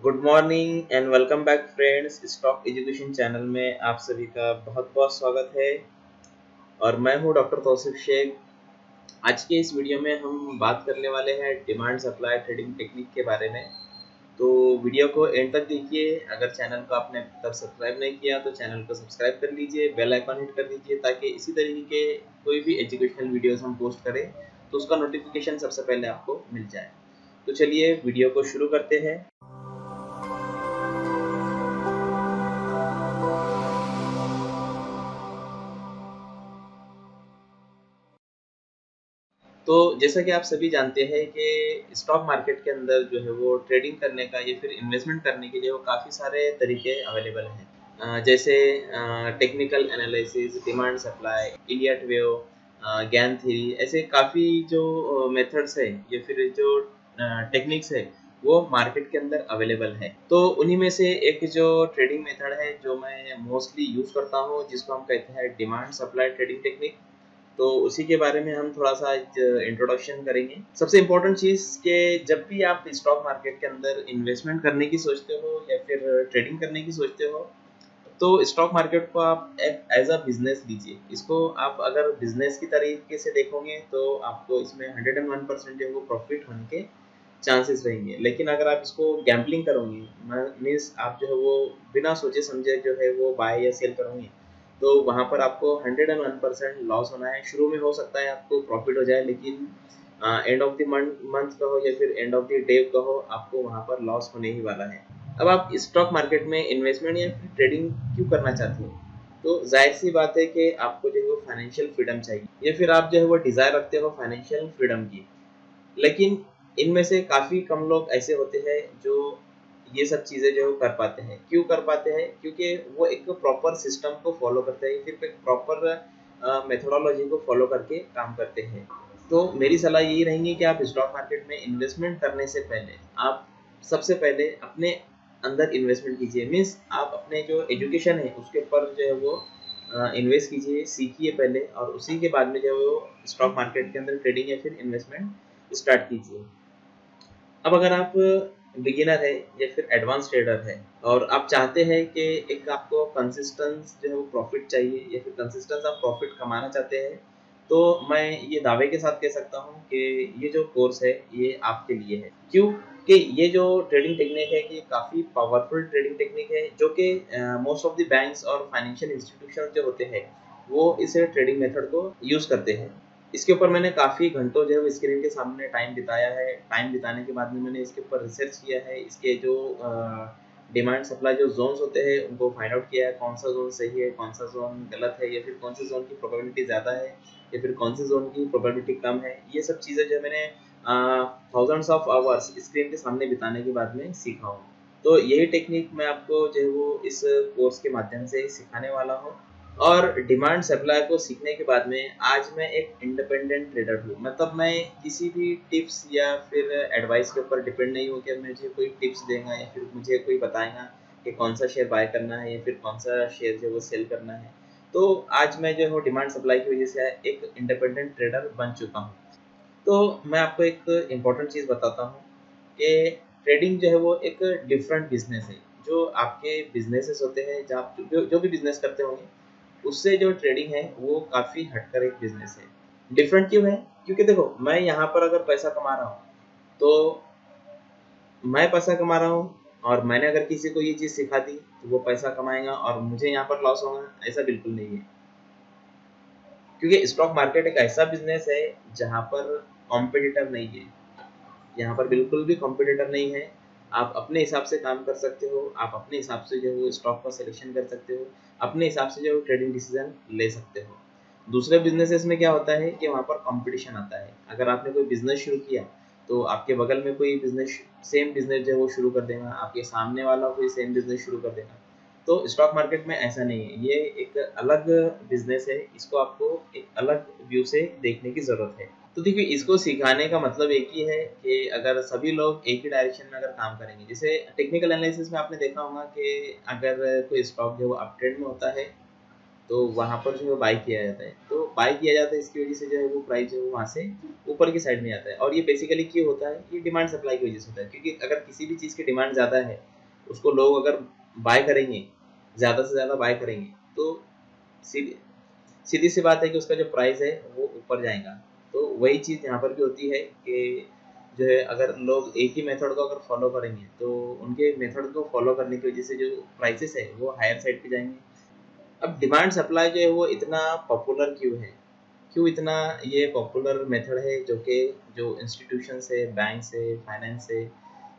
Good morning and welcome back friends. Stock education channel में आप सभी का बहुत बहुत स्वागत है और मैं हूं डॉक्टर तौसीफ शेख। आज के इस वीडियो में हम बात करने वाले हैं डिमांड सप्लाई ट्रेडिंग टेक्निक के बारे में। तो वीडियो को एंड तक देखिए। अगर चैनल को आपने अब तक सब्सक्राइब नहीं किया तो चैनल को सब्सक्राइब कर लीजिए, बेल आइकन हिट कर दीजिए ताकि इसी तरीके के कोई भी एजुकेशनल वीडियोस हम पोस्ट करें तो उसका नोटिफिकेशन सबसे पहले आपको मिल जाए। तो चलिए वीडियो को शुरू करते हैं। तो जैसा कि आप सभी जानते हैं कि स्टॉक मार्केट के अंदर जो है वो ट्रेडिंग करने का या फिर इन्वेस्टमेंट करने के लिए वो काफ़ी सारे तरीके अवेलेबल हैं। जैसे technical analysis, demand supply, Elliott wave, Gann theory, ऐसे काफ़ी जो मेथड्स है या फिर जो टेक्निक्स है वो मार्केट के अंदर अवेलेबल है। तो उन्हीं में से एक जो ट्रेडिंग मेथड है जो मैं मोस्टली यूज़ करता हूँ जिसको हम कहते हैं डिमांड सप्लाई ट्रेडिंग टेक्निक। तो उसी के बारे में हम थोड़ा-सा इंट्रोडक्शन करेंगे। सबसे इम्पोर्टेंट चीज़ कि जब भी आप स्टॉक मार्केट के अंदर इन्वेस्टमेंट करने की सोचते हो या फिर ट्रेडिंग करने की सोचते हो, तो स्टॉक मार्केट को आप एक एज़ अ बिज़नेस लीजिए। इसको आप अगर बिज़नेस की तरीके से देखोगे तो आपको इसमें 101% जो है वो प्रॉफ़िट होने के चांसेस रहेंगे। लेकिन अगर आप इसको गैम्बलिंग करोगे, म मीन्स आप जो है वो बिना सोचे-समझे जो है वो बाय या सेल करोगे, तो वहाँ पर आपको 101% लॉस होना है। शुरू में हो सकता है आपको प्रॉफ़िट हो जाए, लेकिन एंड ऑफ द मंथ कहो या फिर एंड ऑफ द डे कहो, आपको वहाँ पर लॉस होने ही वाला है। अब आप स्टॉक मार्केट में इन्वेस्टमेंट या फिर ट्रेडिंग क्यों करना चाहते हो? तो ज़ाहिर-सी बात है कि आपको जो है वो फाइनेंशियल फ्रीडम चाहिए या फिर आप जो है वो डिज़ायर रखते हो फाइनेंशियल फ्रीडम की। लेकिन इनमें से काफ़ी कम लोग ऐसे होते हैं जो ये सब चीज़ें जो है वो कर पाते हैं। क्यों कर पाते हैं? क्योंकि वो एक प्रॉपर सिस्टम को फ़ॉलो करते हैं, फिर एक प्रॉपर मेथोडोलॉजी को फ़ॉलो करके काम करते हैं। तो मेरी सलाह यही रहेंगी कि आप स्टॉक मार्केट में इन्वेस्टमेंट करने से पहले आप सबसे पहले अपने अंदर इन्वेस्टमेंट कीजिए। मीन्स आप अपने जो एजुकेशन है उसके ऊपर जो है वो इन्वेस्ट कीजिए, सीखिए पहले और उसी के बाद में जो है वो स्टॉक मार्केट के अंदर ट्रेडिंग या फिर इन्वेस्टमेंट स्टार्ट कीजिए। अब अगर आप बिगिनर है या फिर एडवांस ट्रेडर है और आप चाहते हैं कि एक आपको कंसिस्टेंस जो है वो प्रॉफिट चाहिए या फिर कंसिस्टेंस आप प्रॉफिट कमाना चाहते हैं, तो मैं ये दावे के साथ कह सकता हूँ कि ये जो कोर्स है ये आपके लिए है। क्यों? कि ये जो ट्रेडिंग टेक्निक है ये काफ़ी पावरफुल ट्रेडिंग टेक्निक है जो कि मोस्ट ऑफ द बैंक्स और फाइनेंशियल इंस्टीट्यूशन जो होते हैं वो इस ट्रेडिंग मेथड को यूज़ करते हैं। इसके ऊपर मैंने काफ़ी घंटों जो है वो स्क्रीन के सामने टाइम बिताया है। टाइम बिताने के बाद में मैंने इसके ऊपर रिसर्च किया है। इसके जो डिमांड सप्लाई जो ज़ोन्स होते हैं उनको फाइंड आउट किया है, कौन-सा ज़ोन सही है, कौन-सा ज़ोन गलत है या फिर कौन-से ज़ोन की प्रोबेबिलिटी ज़्यादा है या फिर कौन-से ज़ोन की प्रोबेबिलिटी कम है। ये सब चीज़ें जो है मैंने थाउज़ेंड्स ऑफ आवर्स स्क्रीन के सामने बिताने के बाद में सीखा हूँ। तो यही टेक्निक मैं आपको जो है वो इस कोर्स के माध्यम से सिखाने वाला हूँ। और डिमांड सप्लाई को सीखने के बाद में आज मैं एक इंडिपेंडेंट ट्रेडर हूँ। मतलब मैं किसी भी टिप्स या फिर एडवाइस के ऊपर डिपेंड नहीं हूँ कि मुझे कोई टिप्स देगा या फिर मुझे कोई बताएगा कि कौन सा शेयर बाय करना है या फिर कौन सा शेयर जो है वो सेल करना है। तो आज मैं जो है डिमांड सप्लाई की वजह से एक इंडिपेंडेंट ट्रेडर बन चुका हूँ। तो मैं आपको एक इम्पोर्टेंट चीज़ बताता हूँ कि ट्रेडिंग जो है वो एक डिफरेंट बिज़नेस है। जो आपके बिज़नेसेस होते हैं, जहाँ आप जो भी बिज़नेस करते होंगे, उससे जो ट्रेडिंग है वो काफ़ी हटकर एक बिज़नेस है। डिफरेंट क्यों है? क्योंकि देखो मैं यहाँ पर अगर पैसा कमा रहा हूँ, तो मैं पैसा कमा रहा हूँ और मैंने अगर किसी को ये चीज़ सिखा दी, तो वो पैसा कमाएगा और मुझे यहाँ पर लॉस होगा, ऐसा बिल्कुल नहीं है। क्योंकि स्टॉक मार्केट एक ऐसा बिज़नेस है जहाँ पर कॉम्पिटिटर नहीं है। यहाँ पर बिल्कुल भी कॉम्पिटिटर नहीं है। आप अपने हिसाब से काम कर सकते हो, आप अपने हिसाब से जो है वो स्टॉक का सिलेक्शन कर सकते हो, अपने हिसाब से जो है वो ट्रेडिंग डिसीज़न ले सकते हो। दूसरे बिज़नेसेस में क्या होता है कि वहाँ पर कॉम्पिटिशन आता है। अगर आपने कोई बिज़नेस शुरू किया, तो आपके बगल में कोई बिज़नेस सेम बिज़नेस जो है वो शुरू कर देगा, आपके सामने वाला कोई सेम बिज़नेस शुरू कर देगा। तो स्टॉक मार्केट में ऐसा नहीं है, ये एक अलग बिज़नेस है, इसको आपको एक अलग व्यू से देखने की ज़रूरत है। तो देखिए इसको सिखाने का मतलब एक ही है कि अगर सभी लोग एक ही डायरेक्शन में अगर काम करेंगे, जैसे टेक्निकल एनालिसिस में आपने देखा होगा कि अगर कोई स्टॉक जो है वो अप ट्रेंड में होता है, तो वहाँ पर जो है बाय किया जाता है। तो बाय किया जाता है इसकी वज़ह से जो है वो प्राइस जो है वहाँ से ऊपर की साइड में आता है और ये बेसिकली क्यों होता है? ये डिमांड सप्लाई की वज़ह से होता है, क्योंकि अगर किसी भी चीज़ की डिमांड ज़्यादा है, उसको लोग अगर बाय करेंगे, ज़्यादा से ज़्यादा बाय करेंगे, तो सीधी सीधी सी बात है कि उसका जो प्राइस है वो ऊपर जाएगा। तो वही चीज़ यहाँ पर भी होती है कि जो है अगर लोग एक ही मेथड को अगर फॉलो करेंगे तो उनके मेथड को फॉलो करने की वजह से जो प्राइसेस है वो हायर साइड पे जाएंगे। अब डिमांड सप्लाई जो है वो इतना पॉपुलर क्यों है, क्यों इतना ये पॉपुलर मेथड है जो कि जो इंस्टीट्यूशन है, बैंक है, फाइनेंस है,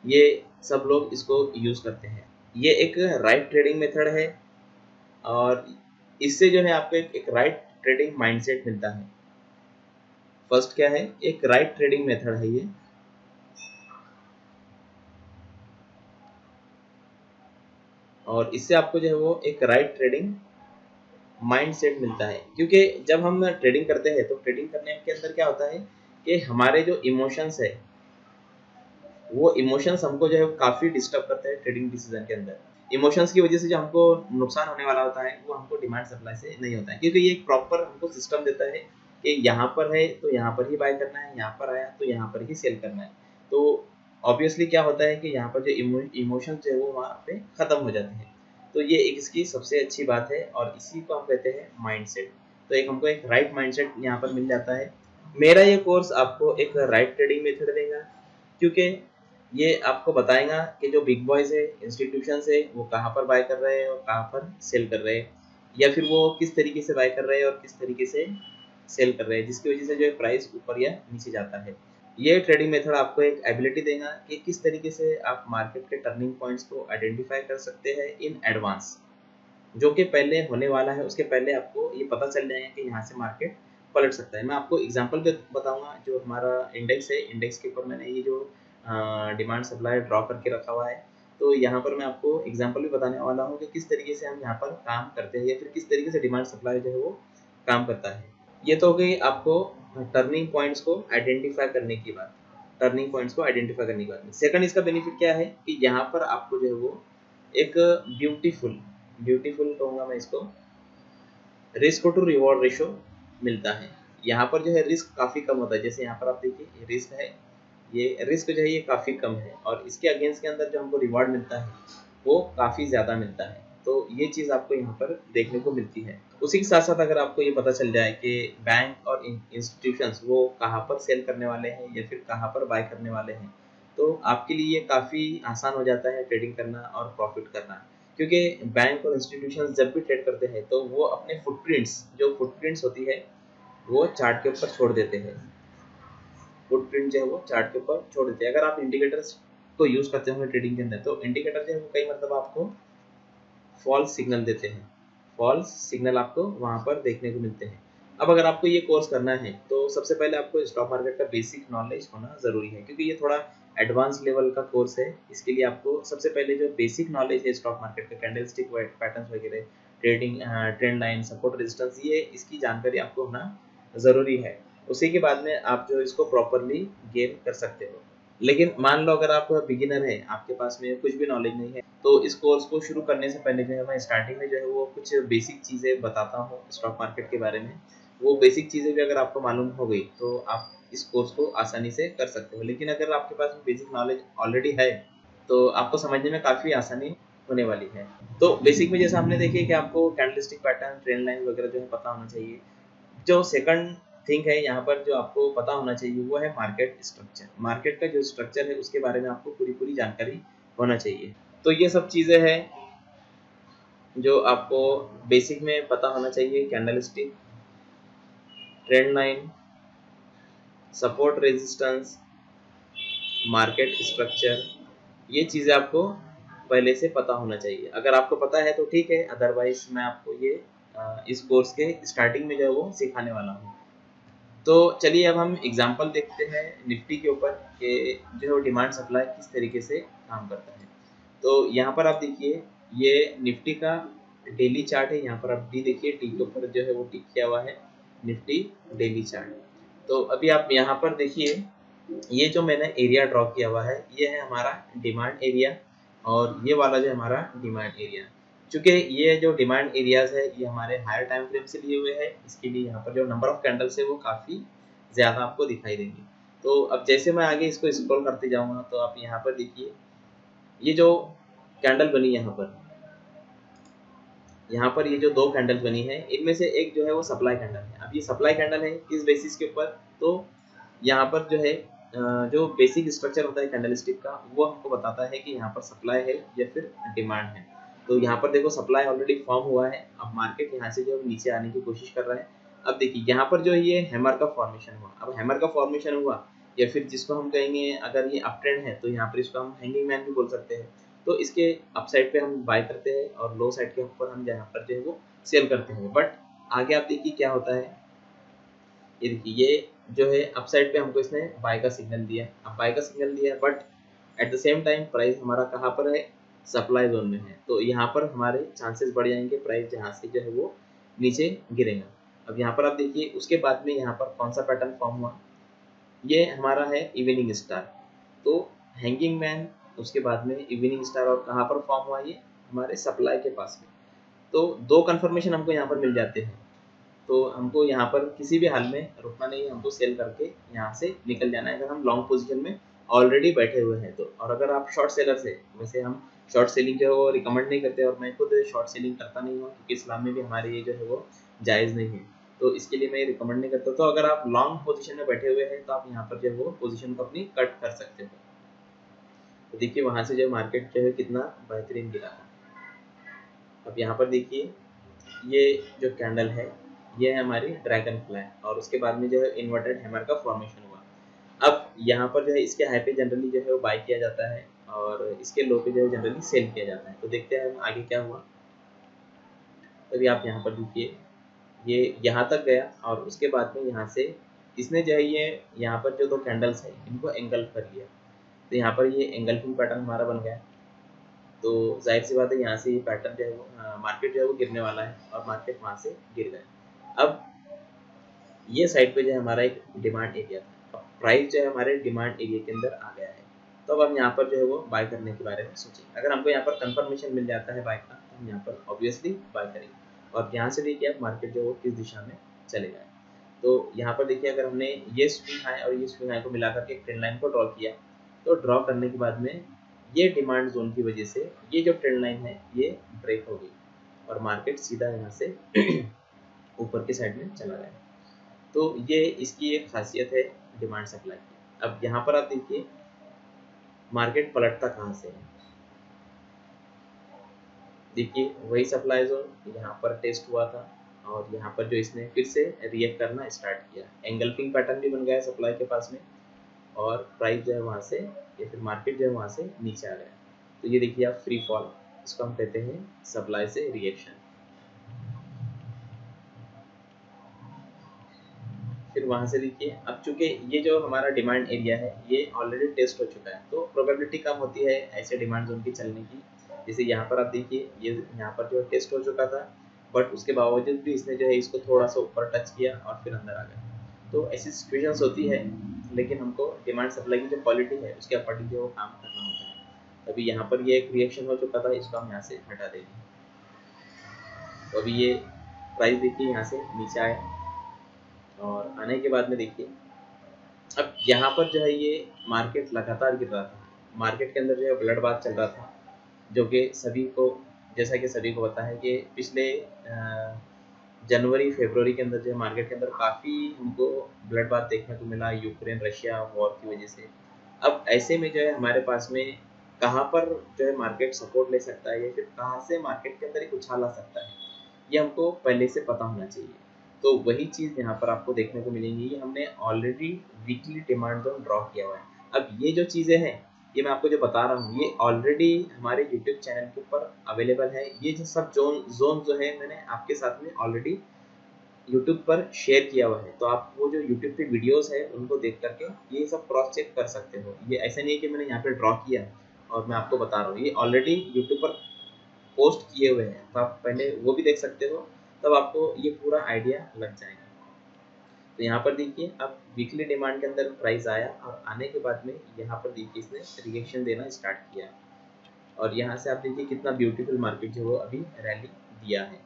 ये सब लोग इसको यूज़ करते हैं। ये एक राइट ट्रेडिंग मेथड है और इससे जो है आपको एक राइट ट्रेडिंग माइंडसेट मिलता है। फर्स्ट क्या है, एक राइट ट्रेडिंग मेथड है ये, और इससे आपको जो है वो एक राइट ट्रेडिंग माइंडसेट मिलता है। क्योंकि जब हम ट्रेडिंग करते हैं तो ट्रेडिंग करने के अंदर क्या होता है कि हमारे जो इमोशंस है वो इमोशंस हमको जो है काफ़ी डिस्टर्ब करते हैं ट्रेडिंग डिसीजन के अंदर। इमोशंस की वजह से जो हमको नुकसान होने वाला होता है वो हमको डिमांड सप्लाई से नहीं होता है, क्योंकि ये एक प्रॉपर हमको सिस्टम देता है कि यहाँ पर है तो यहाँ पर ही बाय करना है, यहाँ पर आया तो यहाँ पर ही सेल करना है। तो ऑब्वियसली क्या होता है कि यहाँ पर जो इमोशंस जो है वो वहाँ पे ख़त्म हो जाते हैं। तो ये एक इसकी सबसे अच्छी बात है और इसी को हम कहते हैं माइंडसेट। तो एक हमको एक राइट माइंडसेट यहाँ पर मिल जाता है। मेरा ये कोर्स आपको एक राइट ट्रेडिंग मेथड देगा, क्योंकि ये आपको बताएगा कि जो बिग बॉयज है, इंस्टीट्यूशन है, वो कहाँ पर बाय कर रहे हैं और कहाँ पर सेल कर रहे हैं, या फिर वो किस तरीके से बाय कर रहे हैं और किस तरीके से सेल कर रहे हैं, जिसकी वजह से जो है प्राइस ऊपर या नीचे जाता है। ये ट्रेडिंग मेथड आपको एक एबिलिटी देगा कि किस तरीके से आप मार्केट के टर्निंग पॉइंट्स को आइडेंटिफाई कर सकते हैं इन एडवांस। जो कि पहले होने वाला है उसके पहले आपको ये पता चल जाएगा कि यहाँ से मार्केट पलट सकता है। मैं आपको एग्जांपल पे बताऊंगा, जो हमारा इंडेक्स है, इंडेक्स के ऊपर मैंने ये जो डिमांड सप्लाई ड्रॉ करके रखा हुआ है, तो यहाँ पर मैं आपको एग्जांपल भी बताने वाला हूँ कि किस तरीके से हम यहाँ पर काम करते हैं या फिर किस तरीके से डिमांड सप्लाई जो है वो काम करता है। ये तो हो गई आपको टर्निंग पॉइंट्स को आइडेंटिफाई करने की बात। टर्निंग पॉइंट्स को आइडेंटिफाई करने की बात। सेकंड इसका बेनिफिट क्या है कि यहाँ पर आपको जो है वो एक ब्यूटीफुल ब्यूटीफुल कहूँगा मैं इसको, रिस्क टू रिवॉर्ड रेशो मिलता है। यहाँ पर जो है रिस्क काफ़ी कम होता है। जैसे यहाँ पर आप देखिए रिस्क है, ये रिस्क जो है ये काफ़ी कम है और इसके अगेंस्ट के अंदर जो हमको रिवॉर्ड मिलता है वो काफ़ी ज़्यादा मिलता है। तो ये चीज़ आपको यहाँ पर देखने को मिलती है। उसी के साथ साथ अगर आपको ये पता चल जाए कि बैंक और इंस्टीट्यूशंस वो कहाँ पर सेल करने वाले हैं या फिर कहाँ पर बाय करने वाले हैं, तो आपके लिए ये काफ़ी आसान हो जाता है ट्रेडिंग करना और प्रॉफिट करना। क्योंकि बैंक और इंस्टीट्यूशंस जब भी ट्रेड करते हैं तो वो अपने फुटप्रिंट्स, जो फुटप्रिंट्स होती है वो चार्ट के ऊपर छोड़ देते हैं। फुटप्रिंट जो है वो चार्ट के ऊपर छोड़ देते हैं। अगर आप इंडिकेटर्स को यूज़ करते होंगे ट्रेडिंग के अंदर, तो इंडिकेटर जो है वो कई मतलब आपको फॉल्स सिग्नल देते हैं। फॉल्स सिग्नल आपको वहाँ पर देखने को मिलते हैं। अब अगर आपको ये कोर्स करना है तो सबसे पहले आपको स्टॉक मार्केट का बेसिक नॉलेज होना ज़रूरी है, क्योंकि ये थोड़ा एडवांस लेवल का कोर्स है। इसके लिए आपको सबसे पहले जो बेसिक नॉलेज है स्टॉक मार्केट का, कैंडलस्टिक पैटर्न्स वगैरह, trading, trend line, support resistance, ये इसकी जानकारी आपको होना ज़रूरी है। उसी के बाद में आप जो इसको प्रॉपरली गेन कर सकते हो। लेकिन मान लो अगर आप बिगिनर है, आपके पास में कुछ भी नॉलेज नहीं है, तो इस कोर्स को शुरू करने से पहले जो है मैं स्टार्टिंग में जो है वो कुछ बेसिक चीज़ें बताता हूँ स्टॉक मार्केट के बारे में। वो बेसिक चीज़ें भी अगर आपको मालूम हो गई तो आप इस कोर्स को आसानी से कर सकते हो। लेकिन अगर आपके पास में बेसिक नॉलेज ऑलरेडी है तो आपको समझने में काफ़ी आसानी होने वाली है। तो बेसिक में जैसे हमने देखिए कि आपको कैंडलस्टिक पैटर्न, ट्रेंड लाइन वगैरह जो है पता होना चाहिए। जो सेकंड थिंग है यहाँ पर जो आपको पता होना चाहिए वो है मार्केट स्ट्रक्चर। मार्केट का जो स्ट्रक्चर है उसके बारे में आपको पूरी पूरी जानकारी होना चाहिए। तो ये सब चीज़ें हैं जो आपको बेसिक में पता होना चाहिए। Candlestick, trend line, support resistance, market structure, ये चीज़ें आपको पहले से पता होना चाहिए। अगर आपको पता है तो ठीक है, अदरवाइज मैं आपको ये इस कोर्स के स्टार्टिंग में जो है वो सिखाने वाला हूँ। तो चलिए अब हम एग्जांपल देखते हैं निफ्टी के ऊपर कि जो डिमांड सप्लाई किस तरीके से काम करता है। तो यहाँ पर आप देखिए ये निफ्टी का डेली चार्ट है। यहाँ पर आप डी देखिए, टी के ऊपर जो है वो टिक किया हुआ है निफ्टी डेली चार्ट। तो अभी आप यहाँ पर देखिए ये जो मैंने एरिया ड्रॉ किया हुआ है ये है हमारा डिमांड एरिया और ये वाला जो हमारा डिमांड एरिया। चूंकि ये जो डिमांड एरियाज है ये हमारे हायर टाइम फ्रेम से लिए हुए हैं, इसके लिए यहाँ पर जो नंबर ऑफ कैंडल्स है वो काफ़ी ज़्यादा आपको दिखाई देंगे। तो अब जैसे मैं आगे इसको स्क्रॉल करते जाऊँगा तो आप यहाँ पर देखिए ये जो कैंडल बनी यहाँ पर ये जो दो कैंडल बनी है, इनमें से एक जो है वो सप्लाई कैंडल है। अब ये सप्लाई कैंडल है किस बेसिस के ऊपर, तो यहाँ पर जो है जो बेसिक स्ट्रक्चर होता है कैंडल स्टिक का, वो हमको बताता है कि यहाँ पर सप्लाई है या फिर डिमांड है। तो यहाँ पर देखो सप्लाई ऑलरेडी फॉर्म हुआ है, अब मार्केट यहाँ से जो नीचे आने की कोशिश कर रहा है। अब देखिए यहाँ पर जो ये हैमर का फॉर्मेशन हुआ, अब हैमर का फॉर्मेशन हुआ या फिर जिसको हम कहेंगे, अगर ये अप ट्रेंड है तो यहाँ पर इसको हम हैंगिंग मैन भी बोल सकते हैं। तो इसके अप साइड पे हम बाय करते हैं और लो साइड के ऊपर हम यहाँ पर जो है वो सेल करते हैं। बट आगे आप देखिए क्या होता है, ये देखिए ये जो है अप साइड पे हमको इसने बाय का सिग्नल दिया, अब बाय का सिग्नल दिया, but at the same time price हमारा कहाँ पर है, सप्लाई जोन में है। तो यहाँ पर हमारे चांसेस बढ़ जाएंगे, प्राइस जहाँ से जो है वो नीचे गिरेगा। अब यहाँ पर आप देखिए उसके बाद में यहाँ पर कौन सा पैटर्न फॉर्म हुआ, ये हमारा है इवनिंग स्टार। तो हैंगिंग मैन, उसके बाद में इवनिंग स्टार, और कहाँ पर फॉर्म हुआ, ये हमारे सप्लाई के पास में। तो दो कंफर्मेशन हमको यहाँ पर मिल जाते हैं। तो हमको यहाँ पर किसी भी हाल में रुकना नहीं है, हमको सेल करके यहाँ से निकल जाना है अगर हम लॉन्ग पोजीशन में ऑलरेडी बैठे हुए हैं तो। और अगर आप शॉर्ट सेलर से, वैसे हम शॉर्ट सेलिंग जो है वो रिकमेंड नहीं करते, और मैं खुद शॉर्ट सेलिंग करता नहीं हूँ क्योंकि इस्लाम में भी हमारे ये जो है वो जायज़ नहीं है, तो इसके लिए मैं रिकमेंड नहीं करता। तो अगर आप लॉन्ग पोजीशन में बैठे हुए हैं तो आप यहाँ पर जो है वो पोजीशन को अपनी कट कर सकते हो। तो देखिए वहाँ से जो मार्केट जो है कितना बेहतरीन गिरा था। अब यहाँ पर देखिए ये जो कैंडल है ये है हमारी ड्रैगन फ्लाई, और उसके बाद में जो है इन्वर्टेड हैमर का फॉर्मेशन हुआ। अब यहाँ पर जो है इसके हाई पे जनरली जो है वो बाय किया जाता है और इसके लो पे जो है जनरली सेल किया जाता है। तो देखते हैं हम आगे क्या हुआ। तभी आप यहाँ पर देखिए ये यहाँ तक गया और उसके बाद में यहाँ से इसने जो है ये यहाँ पर जो दो कैंडल्स है इनको एंगल्फ कर लिया। तो यहाँ पर ये एंगल्फिंग पैटर्न हमारा बन गया। तो जाहिर सी बात है यहाँ से ये पैटर्न जो है वो मार्केट जो है वो गिरने वाला है, और मार्केट वहाँ से गिर गया। अब ये साइड पे जो है हमारा एक डिमांड एरिया था, अब प्राइस जो है हमारे डिमांड एरिया के अंदर आ गया है। तो अब हम यहाँ पर जो है वो बाय करने के बारे में सोचेंगे। अगर हमको यहाँ पर कंफर्मेशन मिल जाता है बाय का तो हम यहाँ पर ऑब्वियसली बाय करेंगे। और यहाँ से देखिए अब मार्केट जो है वो किस दिशा में चलेगा। तो यहाँ पर देखिए अगर हमने ये स्विंग हाई और ये स्विंग हाई को मिलाकर के एक ट्रेंड लाइन को ड्रॉ किया, तो ड्रॉ करने के बाद में ये डिमांड जोन की वजह से ये जो ट्रेंड लाइन है ये ब्रेक हो गई और मार्केट सीधा यहाँ से ऊपर की साइड में चला गया। तो ये इसकी एक खासियत है डिमांड सप्लाई की। अब यहाँ पर आप देखिए मार्केट पलटता कहाँ से है, देखिए वही सप्लाई जोन यहाँ पर टेस्ट हुआ था और यहाँ पर जो इसने फिर से रिएक्ट करना स्टार्ट किया, एंगल्फिंग पैटर्न भी बन गया सप्लाई के पास में, और प्राइस जो है वहाँ से या फिर मार्केट जो है वहाँ से नीचे आ गया। तो ये देखिए आप फ्री फॉल, इसको हम कहते हैं सप्लाई से रिएक्शन। फिर वहाँ से देखिए अब चूंकि ये जो हमारा डिमांड एरिया है ये ऑलरेडी टेस्ट हो चुका है, तो प्रोबेबिलिटी कम होती है ऐसे डिमांड जोन की चलने की। जैसे यहाँ पर आप देखिए ये यहाँ पर जो टेस्ट हो चुका था, बट उसके बावजूद भी इसने जो है इसको थोड़ा सा ऊपर टच किया और फिर अंदर आ गया। तो ऐसी सिचुएशंस होती है, लेकिन हमको डिमांड सप्लाई की जो क्वालिटी है उसके अकॉर्डिंग जो वो काम करना होता है। अभी यहाँ पर ये एक रिएक्शन हो चुका था, इसको हम यहाँ से हटा देंगे। तो अभी ये प्राइस देखिए यहाँ से नीचे आया और आने के बाद में देखिए अब यहाँ पर जो है ये मार्केट लगातार गिर रहा था, मार्केट के अंदर जो है ब्लड बाथ चल रहा था, जो कि सभी को, जैसा कि सभी को पता है कि पिछले जनवरी फरवरी के अंदर जो है मार्केट के अंदर काफ़ी हमको ब्लड बाथ देखने को मिला यूक्रेन रशिया वॉर की वजह से। अब ऐसे में जो है हमारे पास में कहाँ पर जो है मार्केट सपोर्ट ले सकता है या फिर कहाँ से मार्केट के अंदर एक उछाल आ सकता है, ये हमको पहले से पता होना चाहिए। तो वही चीज़ यहाँ पर आपको देखने को मिलेंगी, ये हमने already weekly demand zone draw किया हुआ है। अब ये जो चीज़ें हैं ये मैं आपको जो बता रहा हूँ ये ऑलरेडी हमारे यूट्यूब चैनल के ऊपर अवेलेबल है। ये जो सब जोन जो है मैंने आपके साथ में ऑलरेडी यूट्यूब पर शेयर किया हुआ है, तो आप वो जो यूट्यूब पे वीडियोस है उनको देख करके ये सब क्रॉस चेक कर सकते हो। ये ऐसा नहीं है कि मैंने यहाँ पे ड्रॉ किया और मैं आपको बता रहा हूँ, ये ऑलरेडी यूट्यूब पर पोस्ट किए हुए हैं, तो आप पहले वो भी देख सकते हो, तब आपको ये पूरा आइडिया लग जाएगा। तो यहाँ पर देखिए अब वीकली डिमांड के अंदर प्राइस आया और आने के बाद में यहाँ पर देखिए इसने रिएक्शन देना स्टार्ट किया और यहाँ से आप देखिए कितना ब्यूटीफुल मार्केट जो वो अभी रैली दिया है,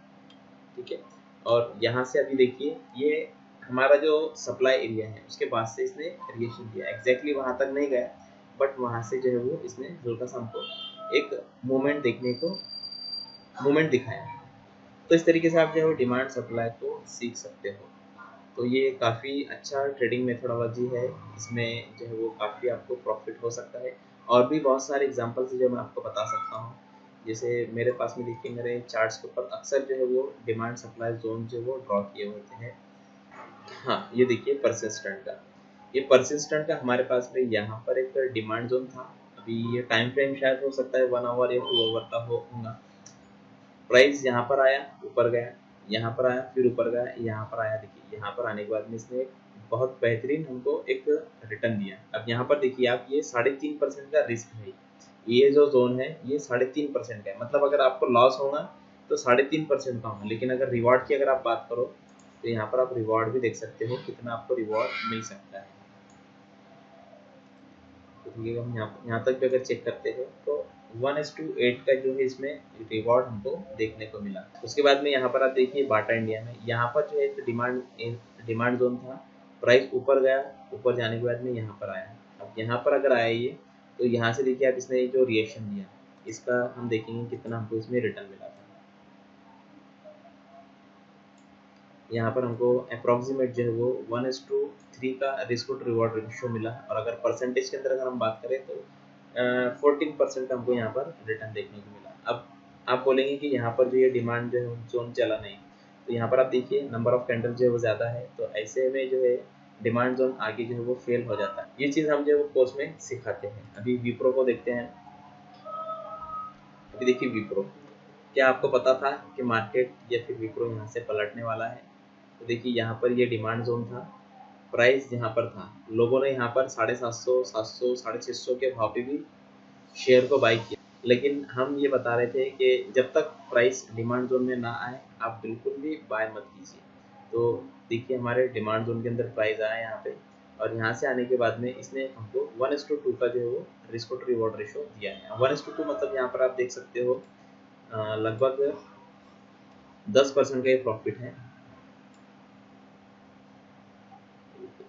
ठीक है। और यहाँ से अभी देखिए ये हमारा जो सप्लाई एरिया है उसके बाद से इसने रिएक्शन दिया, एग्जैक्टली वहाँ तक नहीं गया बट वहाँ से जो है वो इसने हल्का सा हमको एक मूवमेंट दिखाया। तो इस तरीके से आप जो है डिमांड सप्लाई को सीख सकते हो। तो ये काफ़ी अच्छा ट्रेडिंग मेथोडोलॉजी है, इसमें जो है वो काफ़ी आपको प्रॉफिट हो सकता है। और भी बहुत सारे एग्जांपल्स जो मैं आपको बता सकता हूँ। जैसे मेरे पास में देखिए मेरे चार्ट्स के ऊपर अक्सर जो है वो डिमांड सप्लाई जोन जो है वो ड्रॉ किए होते हैं। हाँ, ये देखिए परसिस्टेंट का, ये परसिस्टेंट का हमारे पास में यहाँ पर एक डिमांड जोन था। अभी ये टाइम फ्रेम शायद हो सकता है 1 आवर या 2 आवर का होगा। प्राइस यहाँ पर आया, ऊपर गया, यहाँ पर आया, फिर ऊपर गया, यहाँ पर आया। देखिए यहाँ पर आने के बाद में इसने एक बहुत बेहतरीन हमको एक रिटर्न दिया। अब यहाँ पर देखिए आप, ये 3.5% का रिस्क है। ये जो जोन है ये 3.5% का है, मतलब अगर आपको लॉस होगा तो 3.5% का होगा। लेकिन अगर रिवॉर्ड की अगर आप बात करो तो यहाँ पर आप रिवॉर्ड भी देख सकते हो, कितना आपको रिवॉर्ड मिल सकता है। तो ठीक है, हम यहाँ तक भी अगर चेक करते हैं तो 1:8 का जो है इसमें रिवॉर्ड हमको देखने को मिला। उसके बाद में यहाँ पर आप देखिए बाटा इंडिया में, यहाँ पर जो है एक डिमांड जोन था। प्राइस ऊपर गया, ऊपर जाने के बाद में यहाँ पर आया। अब यहाँ पर अगर आया ये, तो यहाँ से देखिए आप इसने जो रिएक्शन दिया, इसका हम देखेंगे कितना हमको इसमें रिटर्न मिला था। यहाँ पर हमको अप्रॉक्सीमेट जो है वो 1:3 का रिस्क टू रिवॉर्ड रेशियो मिला। और अगर परसेंटेज के अंदर अगर हम बात करें तो 14% का हमको यहाँ पर रिटर्न देखने को मिला। अब आप बोलेंगे कि यहाँ पर जो ये डिमांड जो है जोन चला नहीं, तो यहाँ पर आप देखिए नंबर ऑफ कैंडल जो है वो ज़्यादा है, तो ऐसे में जो है डिमांड जोन आगे जो है वो फेल हो जाता है। ये चीज़ हम जो है वो कोर्स में सिखाते हैं। अभी विप्रो को देखते हैं। अभी देखिए विप्रो, क्या आपको पता था कि मार्केट या फिर विप्रो यहाँ से पलटने वाला है? तो देखिए यहाँ पर ये डिमांड जोन था, प्राइस यहाँ पर था, लोगों ने यहाँ पर 750, 700, 650 के भाव पे भी शेयर को बाई किया। लेकिन हम ये बता रहे थे कि जब तक प्राइस डिमांड जोन में ना आए आप बिल्कुल भी बाय मत कीजिए। तो देखिए हमारे डिमांड जोन के अंदर प्राइस आया यहाँ पे, और यहाँ से आने के बाद में इसने हमको 1:2 का जो है वो रिस्क टू रिवॉर्ड रेशो दिया है। 1:2 मतलब यहाँ पर आप देख सकते हो लगभग 10% का ये प्रॉफिट है।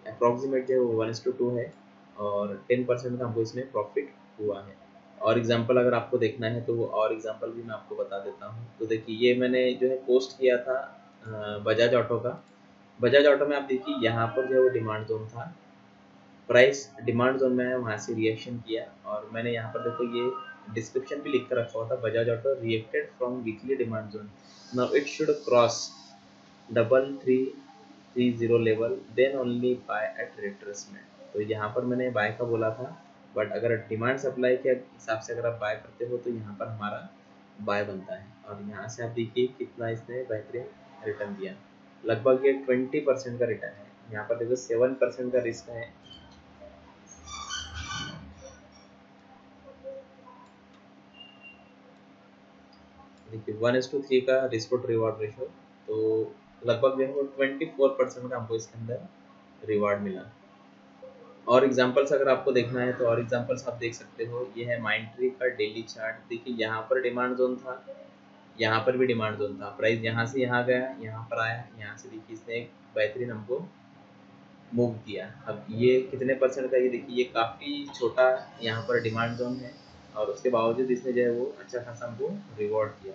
अप्रॉक्सीमेट जो है वो 1:2 है, और 10% का हमको इसमें प्रॉफिट हुआ है। और एग्जांपल अगर आपको देखना है तो वो और एग्जांपल भी मैं आपको बता देता हूँ। तो देखिए ये मैंने जो है पोस्ट किया था बजाज ऑटो का। बजाज ऑटो में आप देखिए यहाँ पर जो है वो डिमांड जोन था, प्राइस डिमांड जोन में है, वहाँ से रिएक्शन किया। और मैंने यहाँ पर देखो ये डिस्क्रिप्शन भी लिख कर रखा हुआ था, Bajaj auto reacted from weekly demand zone, now it should cross 3330 level then only buy at retracement. तो यहाँ पर मैंने बाय का बोला था, बट अगर डिमांड सप्लाई के हिसाब से अगर आप बाय करते हो तो यहाँ पर हमारा बाय बनता है। और यहाँ से आप देखिए कितना इसने बेहतरीन रिटर्न दिया, लगभग ये 20% का रिटर्न है। यहाँ पर देखो 7% का रिस्क है। देखिए 1:3 का रिस्क टू रिवॉर्ड रेशो, तो लगभग जो है वो 24% का हमको इसके अंदर रिवॉर्ड मिला। और एग्जांपल्स अगर आपको देखना है तो और एग्जांपल्स आप देख सकते हो। ये है माइंडट्री का डेली चार्ट। देखिए यहाँ पर डिमांड जोन था, यहाँ पर भी डिमांड जोन था, प्राइस यहाँ से यहाँ गया, यहाँ पर आया, यहाँ से देखिए इसने एक बेहतरीन हमको मूव किया। अब ये कितने परसेंट का, ये देखिए ये काफ़ी छोटा यहाँ पर डिमांड जोन है, और उसके बावजूद इसने जो है वो अच्छा खासा हमको रिवॉर्ड किया।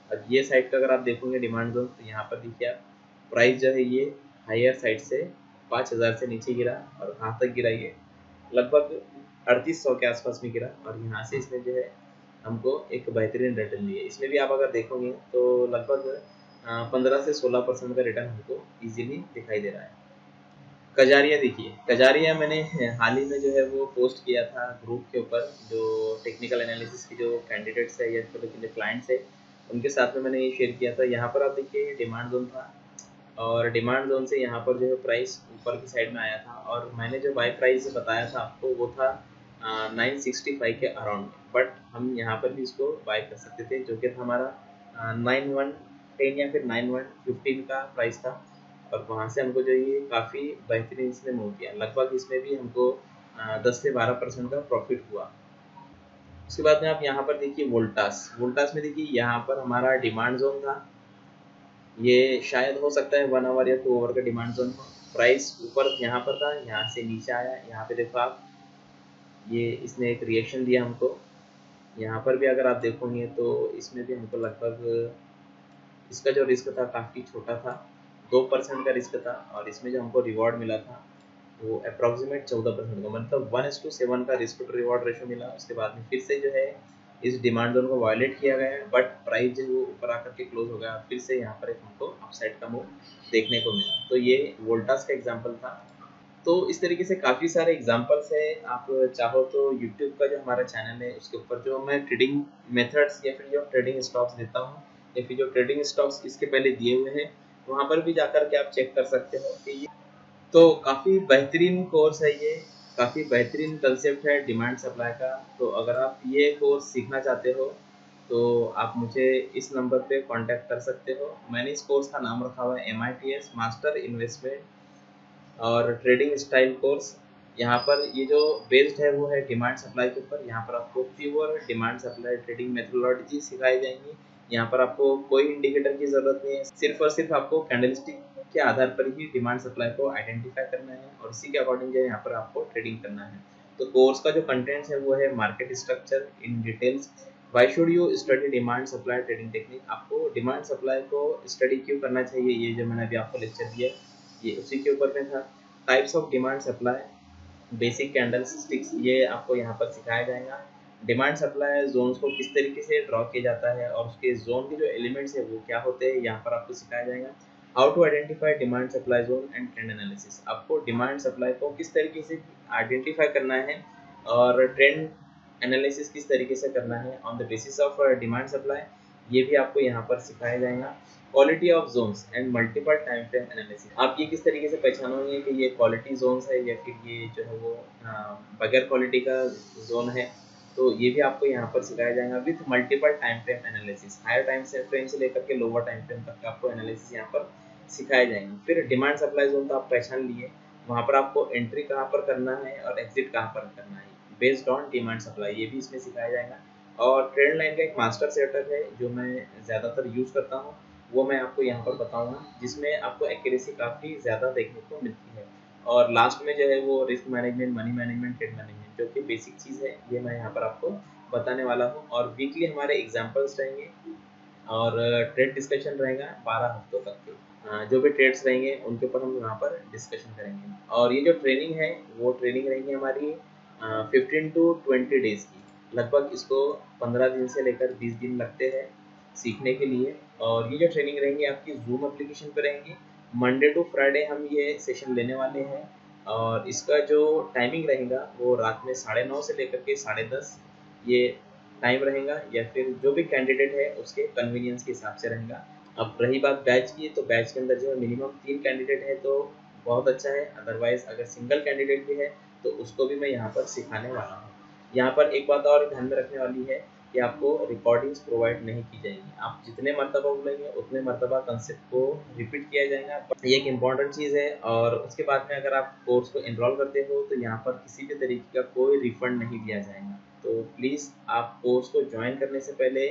अब ये साइड का अगर आप देखोगे डिमांड जोन, तो यहाँ पर देखिए आप प्राइस जो है ये हायर साइड से 5000 से नीचे गिरा, और कहाँ तक गिरा, ये लगभग 3800 के आसपास में गिरा। और यहाँ से इसने जो है हमको एक बेहतरीन रिटर्न दिए। इसमें भी आप अगर देखोगे तो लगभग 15 से 16% का रिटर्न हमको इजीली दिखाई दे रहा है। कजारिया देखिए, कजारिया मैंने हाल ही में जो है वो पोस्ट किया था ग्रुप के ऊपर, जो टेक्निकल एनालिसिस की जो कैंडिडेट्स है या फिर जो क्लाइंट्स है उनके साथ में मैंने ये शेयर किया था। यहाँ पर आप देखिए डिमांड जोन था, और डिमांड जोन से यहाँ पर जो है प्राइस ऊपर की साइड में आया था, और मैंने जो बाय प्राइस बताया था आपको वो था 965 के अराउंड। बट हम यहाँ पर भी इसको बाय कर सकते थे, जो कि था हमारा 9110 या फिर 9115 का प्राइस था। और वहाँ से हमको जो ये काफ़ी बेहतरीन इसने मूव किया, लगभग इसमें भी हमको 10 से 12% का प्रॉफिट हुआ। उसके बाद में आप यहाँ पर देखिए वोल्टास, वोल्टास में देखिए यहाँ पर हमारा डिमांड जोन था, ये शायद हो सकता है 1 आवर या 2 आवर का डिमांड जोन हो। प्राइस ऊपर यहाँ पर था, यहाँ से नीचे आया, यहाँ पे देखो आप, ये इसने एक रिएक्शन दिया हमको, यहाँ पर भी अगर आप देखोगे तो इसमें भी हमको लगभग इसका जो रिस्क था काफ़ी छोटा था, 2% का रिस्क था, और इसमें जो हमको रिवॉर्ड मिला था वो अप्रॉक्सीमेट 14% का, मतलब 1:7 का रिस्क टू रिवॉर्ड रेशो मिला। उसके बाद में फिर से जो है इस डिमांड जोन को वायलेट किया गया है, बट प्राइस जो है वो ऊपर आकर के क्लोज हो गया। फिर से यहाँ पर एक हमको अपसाइड का मूव देखने को मिला। तो ये वोल्टास का एग्जाम्पल था। तो इस तरीके से काफ़ी सारे एग्जाम्पल्स हैं। आप चाहो तो यूट्यूब का जो हमारा चैनल है उसके ऊपर जो मैं ट्रेडिंग मेथड्स या फिर जो ट्रेडिंग स्टॉक्स देता हूँ या फिर जो ट्रेडिंग स्टॉक्स इसके पहले दिए हुए हैं, वहाँ पर भी जाकर के आप चेक कर सकते हो कि ये तो काफ़ी बेहतरीन कोर्स है ये, काफ़ी बेहतरीन कंसेप्ट है डिमांड सप्लाई का। तो अगर आप ये कोर्स सीखना चाहते हो तो आप मुझे इस नंबर पे कांटेक्ट कर सकते हो। मैंने इस कोर्स का नाम रखा हुआ है MITS मास्टर इन्वेस्टमेंट और ट्रेडिंग स्टाइल कोर्स। यहाँ पर ये जो बेस्ड है वो है डिमांड सप्लाई के ऊपर। यहाँ पर आपको pure demand supply trading methodology सिखाई जाएंगी। यहाँ पर आपको कोई इंडिकेटर की जरूरत नहीं है, सिर्फ और सिर्फ आपको कैंडलस्टिक के आधार पर ही डिमांड सप्लाई को आइडेंटिफाई करना है और इसी के अकॉर्डिंग जो है यहाँ पर आपको ट्रेडिंग करना है। तो कोर्स का जो कंटेंट्स है वो है market structure in details, why should you study demand supply trading technique, आपको डिमांड सप्लाई को स्टडी क्यों करना चाहिए, ये जो मैंने अभी आपको लेक्चर दिया ये उसी के ऊपर में था। Types of demand supply, basic candle sticks, ये आपको यहाँ पर सिखाया जाएगा। डिमांड सप्लाई जोन्स को किस तरीके से ड्रॉ किया जाता है और उसके जोन के जो एलिमेंट्स है वो क्या होते हैं, यहाँ पर आपको सिखाया जाएगा। How to identify demand supply zone and trend analysis, आपको डिमांड सप्लाई को किस तरीके से आइडेंटिफाई करना है और ट्रेंड एनालिसिस किस तरीके से करना है on the basis of demand supply, ये भी आपको यहाँ पर सिखाया जाएगा। Quality of Jones and multiple time frame analysis, आप ये किस तरीके से पहचानोगे कि ये क्वालिटी जोन्स है या फिर ये जो है वो बगैर क्वालिटी का जोन है, तो ये भी आपको यहाँ पर सिखाया जाएगा with multiple time frame analysis. Higher time frame से लेकर के लोअर टाइम फ्रेम तक आपको एनालिसिस यहाँ पर सिखाए जाएंगे। फिर डिमांड सप्लाई जोन तो आप पहचान लिए, वहाँ पर आपको एंट्री कहाँ पर करना है और एग्जिट कहाँ पर करना है बेस्ड ऑन डिमांड सप्लाई, ये भी इसमें सिखाया जाएगा। और ट्रेंड लाइन का एक मास्टर सेटअप है जो मैं ज़्यादातर यूज़ करता हूँ, वो मैं आपको यहाँ पर बताऊंगा, जिसमें आपको एक्यूरेसी काफ़ी ज़्यादा देखने को मिलती है। और लास्ट में जो है वो risk management, money management, trade management, जो कि बेसिक चीज़ है, ये मैं यहाँ पर आपको बताने वाला हूँ। और वीकली हमारे एग्जाम्पल्स रहेंगे और ट्रेड डिस्कशन रहेगा 12 हफ्तों तक के। जो भी ट्रेड्स रहेंगे उनके ऊपर हम यहाँ पर डिस्कशन करेंगे। और ये जो ट्रेनिंग है वो ट्रेनिंग रहेंगी हमारी 15 to 20 डेज की। लगभग इसको 15 दिन से लेकर 20 दिन लगते हैं सीखने के लिए। और ये जो ट्रेनिंग रहेंगी आपकी जूम एप्लीकेशन पे रहेंगी। मंडे टू फ्राइडे हम ये सेशन लेने वाले हैं और इसका जो टाइमिंग रहेगा वो रात में 9:30 से लेकर के 10:30 ये टाइम रहेगा, या फिर जो भी कैंडिडेट है उसके कन्वीनियंस के हिसाब से रहेगा। अब रही बात बैच की, तो बैच के अंदर जो है मिनिमम 3 कैंडिडेट है तो बहुत अच्छा है, अदरवाइज अगर सिंगल कैंडिडेट भी है तो उसको भी मैं यहाँ पर सिखाने वाला हूँ। यहाँ पर एक बात और ध्यान में रखने वाली है कि आपको रिकॉर्डिंग्स प्रोवाइड नहीं की जाएगी। आप जितने मरतबा बोलेंगे उतने मरतबा कंसेप्ट को रिपीट किया जाएगा, ये एक इम्पॉर्टेंट चीज़ है। और उसके बाद में अगर आप कोर्स को एनरोल करते हो तो यहाँ पर किसी भी तरीके का कोई रिफंड नहीं दिया जाएगा। तो प्लीज़ आप कोर्स को ज्वाइन करने से पहले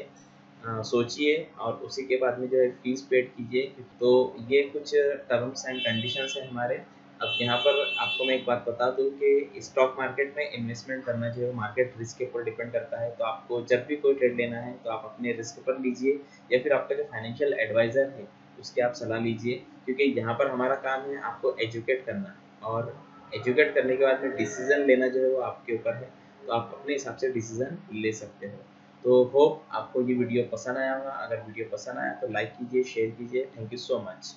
सोचिए और उसी के बाद में जो है फीस पेड कीजिए। तो ये कुछ टर्म्स एंड कंडीशंस हैं हमारे। अब यहाँ पर आपको मैं एक बात बता दूँ कि स्टॉक मार्केट में इन्वेस्टमेंट करना जो है मार्केट रिस्क के ऊपर डिपेंड करता है। तो आपको जब भी कोई ट्रेड लेना है तो आप अपने रिस्क पर लीजिए या फिर आपका जो फाइनेंशियल एडवाइज़र है उसकी आप सलाह लीजिए, क्योंकि यहाँ पर हमारा काम है आपको एजुकेट करना, और एजुकेट करने के बाद में डिसीजन लेना जो है वो आपके ऊपर है। तो आप अपने हिसाब से डिसीजन ले सकते हो। तो होप आपको ये वीडियो पसंद आया होगा। अगर वीडियो पसंद आया तो लाइक कीजिए, शेयर कीजिए। Thank you so much.